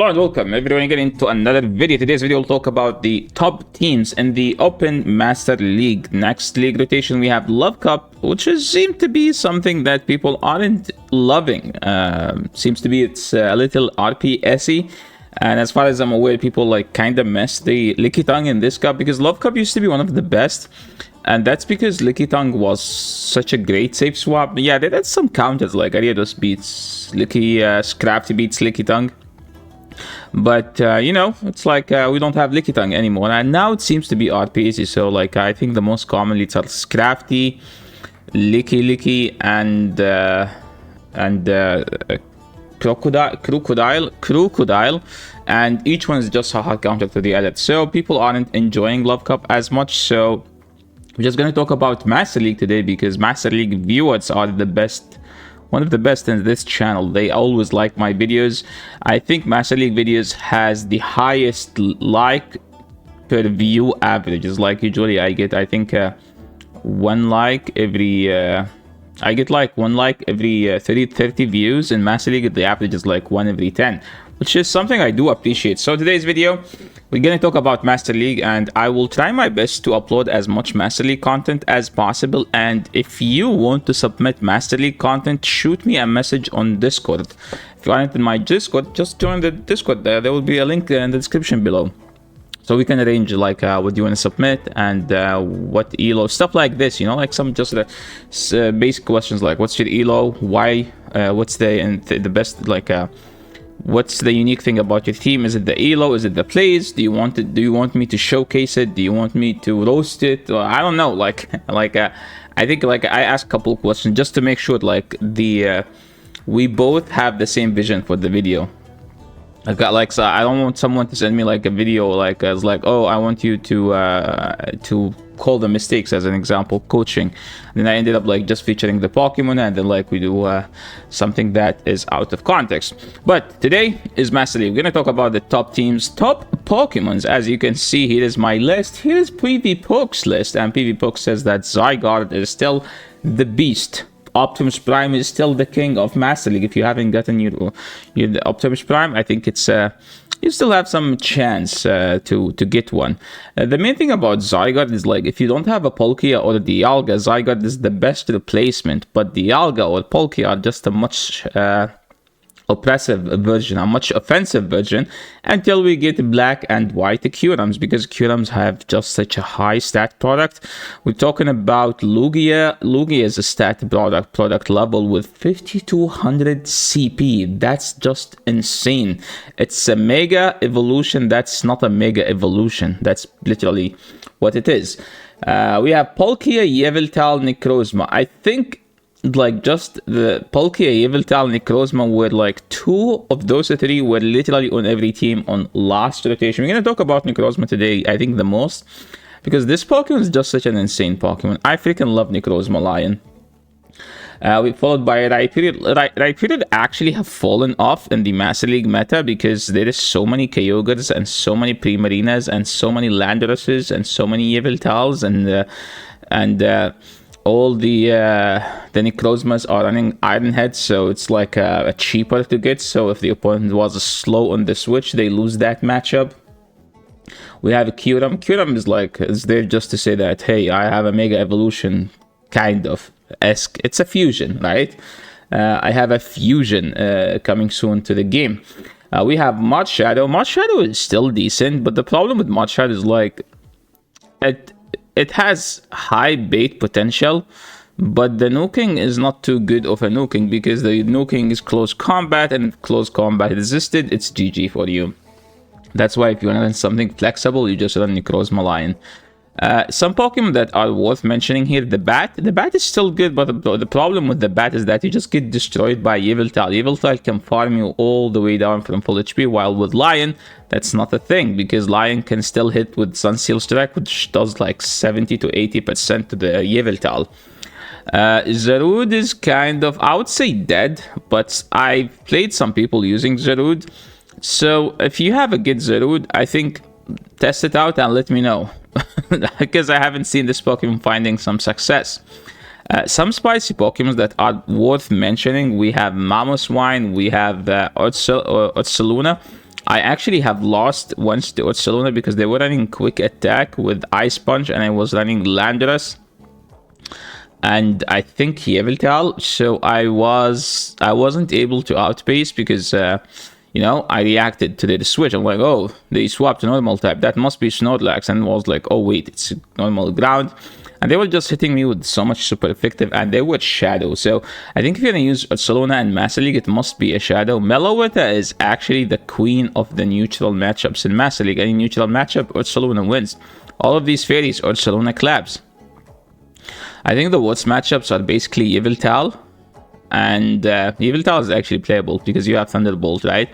Hello and welcome everyone again into another video. Today's video will talk about the top teams in the Open Master League. Next league rotation we have Love Cup, which seems to be something that people aren't loving. Seems to be it's a little RPSy. And as far as I'm aware, people like kind of mess the Licky Tongue in this cup because Love Cup used to be one of the best. And that's because Licky Tongue was such a great safe swap. Yeah, that's some counters like Ariados beats Licky, Scrafty beats Licky Tongue. But you know, it's like we don't have Licky Tongue anymore, and now it seems to be RPSy. So like I think the most common leads are Scrafty, Licky, and Crocodile, and each one is just a hard counter to the other. So people aren't enjoying Love Cup as much. So we're just gonna talk about Master League today because Master League viewers are the best. One of the best in this channel. They always like my videos. I think Master League videos has the highest like per view averages. Like usually I get, I think, one like every I get like one like every 30 views. In Master League the average is like 1 every 10, which is something I do appreciate. So today's video we're gonna talk about Master League, and I will try my best to upload as much Master League content as possible. And if you want to submit Master League content, shoot me a message on Discord. If you aren't in my Discord, just join the Discord. There will be a link in the description below, so we can arrange like what you want to submit and what elo, stuff like this, you know, like some just basic questions like what's your elo, why, what's the best, like what's the unique thing about your team? Is it the elo? Is it the plays? Do you want it? Do you want me to showcase it? Do you want me to roast it? Or, I don't know. Like I think like I asked a couple of questions just to make sure like the we both have the same vision for the video. I've got like, so I don't want someone to send me like a video like as like, oh, I want you to call the mistakes, as an example, coaching. And then I ended up like just featuring the Pokemon, and then like we do something that is out of context. But today is Master League. We're gonna talk about the top teams, top Pokemons. As you can see, here is my list. Here is PvPoke's list, and PvPoke says that Zygarde is still the beast. Optimus Prime is still the king of Master League. If you haven't gotten your Optimus Prime, I think it's you still have some chance to get one. The main thing about Zygarde is like if you don't have a Palkia or the Dialga, Zygarde is the best replacement. But the Dialga or Palkia are just a much oppressive version, a much offensive version, until we get black and white Curums, because Curums have just such a high stat product. We're talking about Lugia. Lugia is a stat product level with 5200 CP. That's just insane. It's a mega evolution. That's not a mega evolution. That's literally what it is. We have Palkia, Yveltal, Necrozma. I think like just the Palkia, Yveltal, Necrozma were like 2 of those 3 were literally on every team on last rotation. We're gonna talk about Necrozma today, I think the most, because this Pokemon is just such an insane Pokemon. I freaking love Necrozma Lion. We followed by Rhyperior. Rhyperior actually have fallen off in the Master League meta because there is so many Kyogres and so many Primarinas and so many Landorus's and so many Yveltals and all the Necrozmas are running Iron Head, so it's like a cheaper to get. So if the opponent was slow on the switch, they lose that matchup. We have a Kyurem. Kyurem is there just to say that, hey, I have a Mega Evolution kind of esque. It's a fusion, right? I have a fusion coming soon to the game. We have Mud Shadow. Mud Shadow is still decent, but the problem with Mud Shadow is like it has high bait potential, but the nuking is not too good of a nuking because the nuking is close combat, and if close combat resisted, it's GG for you. That's why if you want to run something flexible, you just run Necrozma Lion. Some Pokemon that are worth mentioning here, the Bat. The Bat is still good, but the problem with the Bat is that you just get destroyed by Yveltal. Yveltal can farm you all the way down from full HP, while with Lion, that's not a thing, because Lion can still hit with Sunseal Strike, which does like 70 to 80% to the Yveltal. Zarude is kind of, I would say dead, but I've played some people using Zarude. So if you have a good Zarude, I think test it out and let me know. Because I haven't seen this Pokemon finding some success. Some spicy Pokemon that are worth mentioning. We have Mamoswine, we have Ursaluna. I actually have lost once to Barcelona because they were running quick attack with Ice Punch and I was running Landorus and I think Yveltal, so I wasn't able to outpace because you know, I reacted to the switch. I'm like, oh, they swapped to normal type. That must be Snorlax. And was like, oh wait, it's normal ground. And they were just hitting me with so much super effective, and they were Shadow. So I think if you're gonna use Barcelona and Master League, it must be a Shadow. Meloetta is actually the queen of the neutral matchups in Master League. Any neutral matchup, Barcelona wins. All of these fairies, Barcelona claps. I think the worst matchups are basically Yveltal. And Yveltal is actually playable because you have Thunderbolt, right?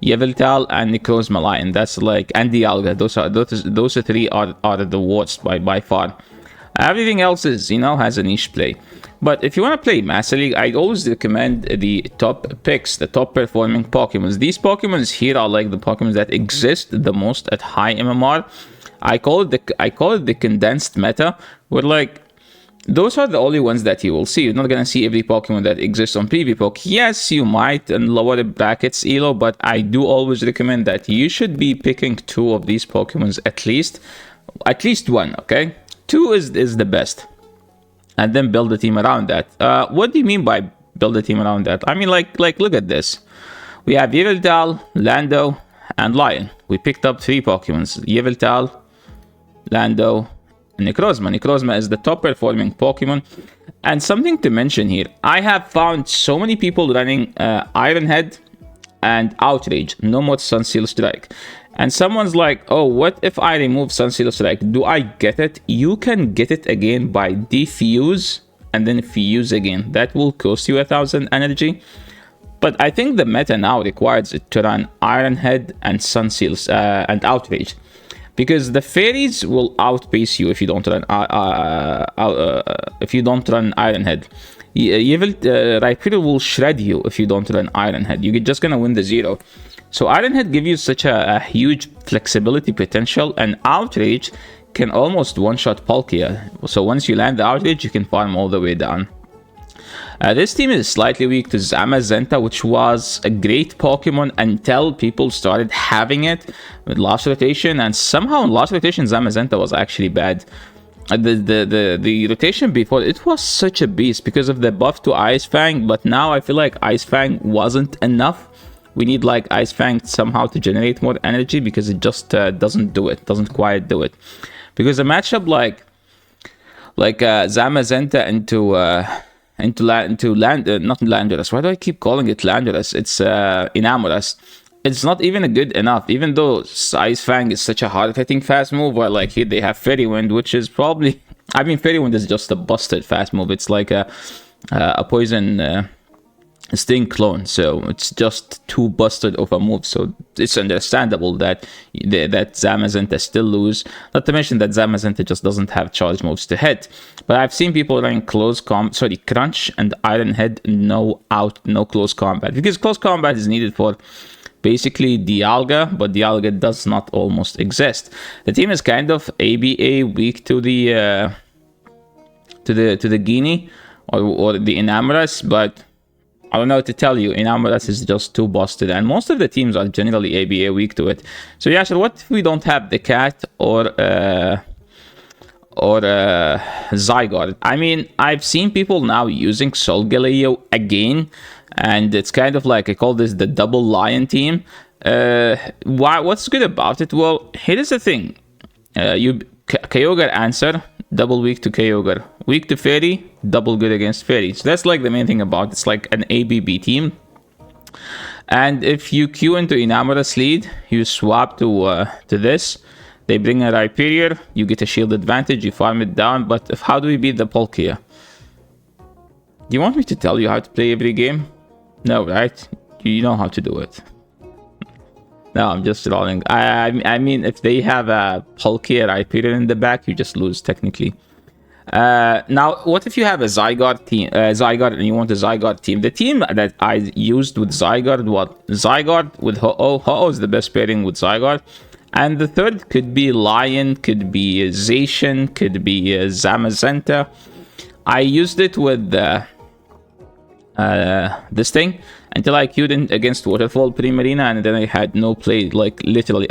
Yveltal and Necrozma Lion. That's like, and Dialga. Those three are the worst by far. Everything else is, you know, has a niche play. But if you want to play Master League, I always recommend the top picks, the top performing Pokemons. These Pokemons here are like the Pokemons that exist the most at high MMR. I call it the condensed meta, where like those are the only ones that you will see. You're not gonna see every Pokemon that exists on PvP. Yes, you might in lower brackets Elo, but I do always recommend that you should be picking 2 of these Pokemons at least one. Okay, 2 is the best, and then build a team around that. What do you mean by build a team around that? I mean, like look at this. We have Yveltal, Lando, and Lion. We picked up 3 Pokemons: Yveltal, Lando, Necrozma. Necrozma is the top performing Pokemon. And something to mention here, I have found so many people running Iron Head and Outrage, no more Sunseal Strike. And someone's like, oh, what if I remove Sunseal Strike? Do I get it? You can get it again by defuse and then fuse again. That will cost you 1,000 energy. But I think the meta now requires it to run Iron Head and Sunseal and Outrage. Because the fairies will outpace you if you don't run Iron Head. Rhyperior will shred you if you don't run Iron Head. You're just gonna win the 0. So Iron Head gives you such a huge flexibility potential, and Outrage can almost one-shot Palkia. So once you land the Outrage, you can farm all the way down. This team is slightly weak to Zamazenta, which was a great Pokemon until people started having it with last rotation, and somehow in last rotation Zamazenta was actually bad. The rotation before, it was such a beast because of the buff to Ice Fang, but now I feel like Ice Fang wasn't enough. We need like Ice Fang somehow to generate more energy because it just doesn't quite do it. Because a matchup like Zamazenta into not Landorus. Why do I keep calling it Landorus? It's Enamoras. It's not even good enough, even though Ice Fang is such a hard-hitting fast move. Where like here they have Fairy Wind, which is probably, I mean, Fairy Wind is just a busted fast move. It's like a poison Sting clone, so it's just too busted of a move. So it's understandable that Zamazenta still lose. Not to mention that Zamazenta just doesn't have charge moves to hit. But I've seen people running Crunch and Iron Head, no close combat, because close combat is needed for basically Dialga, but Dialga does not almost exist. The team is kind of ABA weak to the Guinea or the Enamoras, but I don't know what to tell you. Enamoras is just too busted, and most of the teams are generally ABA weak to it. So yeah, so what if we don't have the cat or Zygarde? I mean, I've seen people now using Solgaleo again, and it's kind of like, I call this the double lion team. What's good about it? Well, here is the thing. Kyogre answer, double weak to Kyogre. Weak to Fairy, double good against Fairy. So that's like the main thing about it. It's like an ABB team. And if you queue into Enamoras lead, you swap to this. They bring a Rhyperior, you get a shield advantage, you farm it down. But how do we beat the Palkia? Do you want me to tell you how to play every game? No, right? You know how to do it. No, I'm just rolling. I mean, if they have a Palkia Rhyperior in the back, you just lose technically. Now, what if you have a Zygarde team, and you want a Zygarde team? The team that I used with Zygarde was Zygarde with Ho-Oh. Ho-Oh is the best pairing with Zygarde. And the third could be Lion, could be Zacian, could be Zamazenta. I used it with this thing, until I queued in against Waterfall Primarina, and then I had no play. Like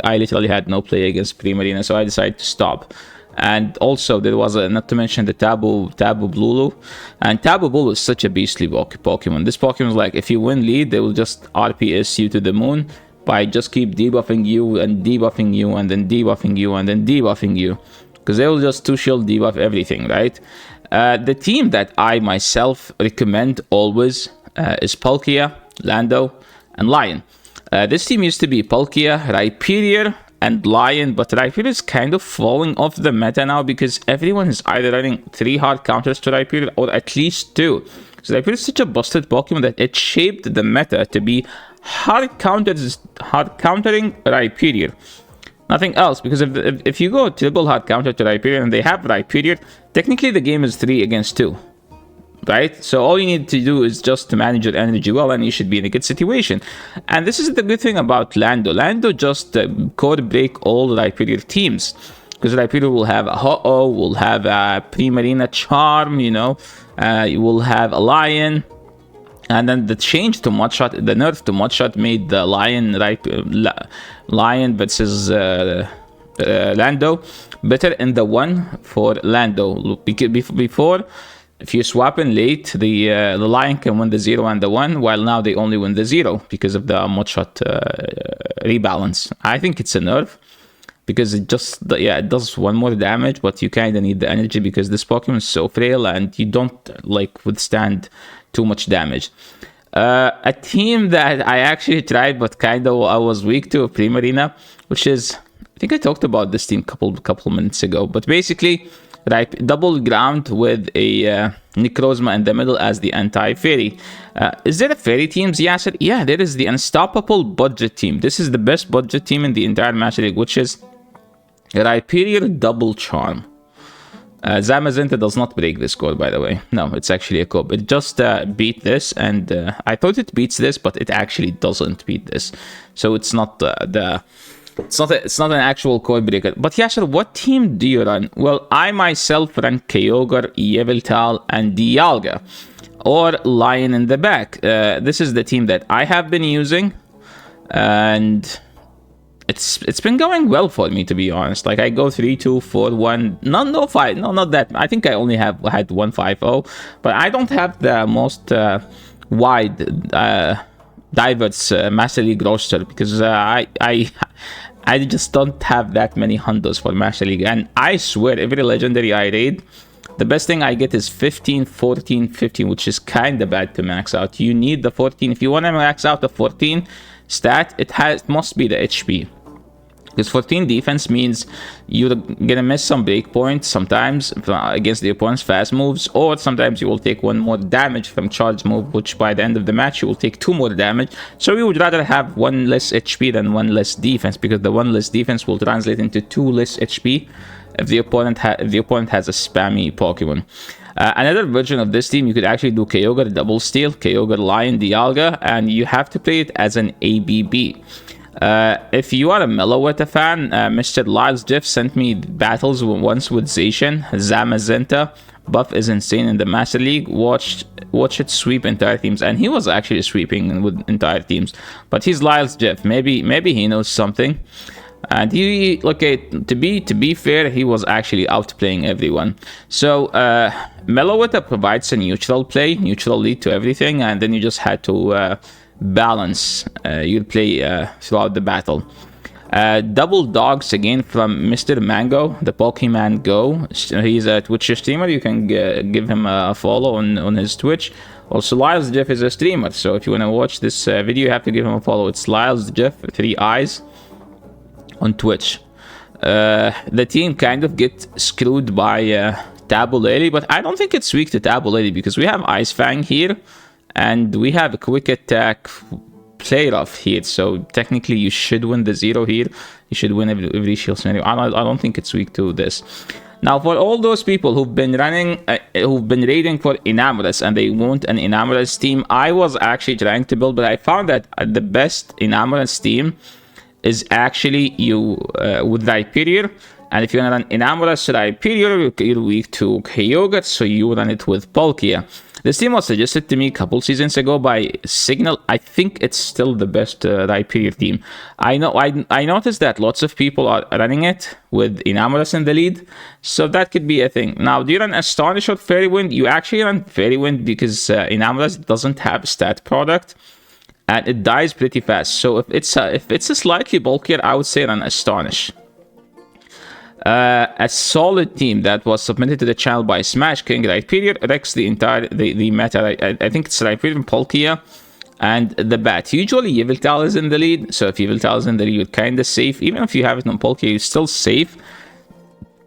I literally had no play against Primarina, so I decided to stop. And also there was not to mention the Tabu Blulu, and Tabu Blulu is such a beastly Pokemon. This Pokemon is like, if you win lead, they will just RPS you to the moon by just keep debuffing you and debuffing you and then debuffing you and then debuffing you, because they will just 2-shield debuff everything, right? The team that I myself recommend always is Palkia, Lando, and Lion. This team used to be Palkia, Rhyperior, and Lion, but Rhyperior is kind of falling off the meta now because everyone is either running 3 hard counters to Rhyperior or at least 2. So Rhyperior is such a busted Pokemon that it shaped the meta to be hard countering Rhyperior. Nothing else, because if you go triple hard counter to Rhyperior and they have Rhyperior, technically the game is 3 against 2. Right? So all you need to do is just to manage your energy well, and you should be in a good situation. And this is the good thing about Lando. Lando just code break all Rhyperior teams, because Rhyperior will have a Ho-Oh, will have a Primarina Charm, you know, you will have a Lion. And then the change to Mudshot, the nerf to Mudshot made the Lion versus Lando better in the 1 for Lando. Before, if you swap in late, the Lion can win the 0 and the 1, while now they only win the 0 because of the Mudshot rebalance. I think it's a nerf, because it just, it does 1 more damage, but you kind of need the energy because this Pokemon is so frail and you don't like withstand too much damage. A team that I actually tried but kind of I was weak to, Primarina, which is, I think I talked about this team couple minutes ago, but basically double ground with a Necrozma in the middle as the anti-fairy. Is there a fairy teams, Yasser? Yeah, there is the unstoppable budget team. This is the best budget team in the entire Master League, which is Rhyperior Double Charm. Zamazenta does not break this code, by the way. No, it's actually a code. It just beat this, and I thought it beats this, but it actually doesn't beat this. So it's not it's not an actual code breaker. But Yasser, what team do you run? Well, I myself run Kyogre, Yveltal, and Dialga, or Lion in the back. This is the team that I have been using, and it's been going well for me, to be honest. Like, I go 3-2, 4-1, no 5, no, not that. I think I only had 1-5-0, but I don't have the most wide diverse Master League roster, because I just don't have that many hundos for Master League. And I swear, every legendary I raid, the best thing I get is 15, 14, 15, which is kind of bad to max out. You need the 14. If you want to max out the 14 stat, it must be the HP. Because 14 defense means you're gonna miss some break points sometimes against the opponent's fast moves, or sometimes you will take 1 more damage from charge move, which by the end of the match you will take 2 more damage. So you would rather have 1 less HP than 1 less defense, because the 1 less defense will translate into 2 less HP if the opponent has a spammy Pokemon. Another version of this team, you could actually do Kyogre Double Steal, Kyogre Lion, Dialga, and you have to play it as an ABB. If you are a Meloetta fan, Mr. Lyles Jeff sent me battles once with Zacian, Zamazenta. Buff is insane in the Master League. Watch it sweep entire teams, and he was actually sweeping with entire teams. But he's Lyles Jeff. Maybe he knows something. And he, okay, to be fair, he was actually outplaying everyone. So Meloetta provides a neutral play, neutral lead to everything, and then you just had to balance your play throughout the battle. Double dogs again from Mr. Mango, the Pokemon Go. He's a Twitch streamer. You can give him a follow on his Twitch. Also, Lyles Jeff is a streamer, so if you want to watch this video, you have to give him a follow. It's Lyles Jeff, 3 eyes, on Twitch. The team kind of get screwed by Tabuleli, but I don't think it's weak to Tabuleli, because we have Ice Fang here, and we have a quick attack play rough here, so technically you should win the 0 here. You should win every shield scenario. I don't think it's weak to this. Now, for all those people who've been raiding for Enamorus and they want an Enamorus team, I was actually trying to build, but I found that the best Enamorus team is actually you with Rhyperior. And if you run Enamorus Rhyperior, you're weak to Kyogre, so you run it with Palkia. This team was suggested to me a couple seasons ago by Signal. I think it's still the best Hyperior team. I noticed that lots of people are running it with Inamoras in the lead, so that could be a thing. Now, do you run Astonish or Fairy Wind? You actually run Fairy Wind because Inamoras doesn't have a stat product, and it dies pretty fast. So if it's a slightly bulkier, I would say run Astonish. A solid team that was submitted to the channel by Smash King, Hyperior, Rex, the meta. I think it's Hyperior, Palkia, and the Bat. Usually Yveltal is in the lead, so if Yveltal is in the lead, you're kind of safe. Even if you have it on Palkia, you're still safe.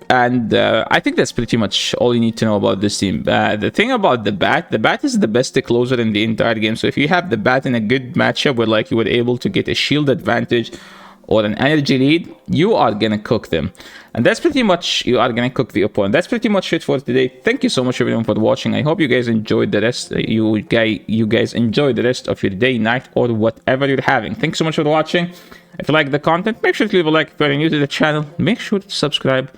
And I think that's pretty much all you need to know about this team. The thing about the Bat is the best closer in the entire game. So if you have the Bat in a good matchup where like you were able to get a shield advantage or an energy lead, you are gonna cook them. And that's pretty much, you are gonna cook the opponent. That's pretty much it for today. Thank you so much everyone for watching. I hope you guys enjoyed the rest. You guys enjoy the rest of your day, night, or whatever you're having. Thanks so much for watching. If you like the content, make sure to leave a like. If you're new to the channel, make sure to subscribe.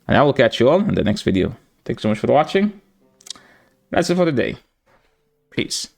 And I will catch you all in the next video. Thanks so much for watching. That's it for today. Peace.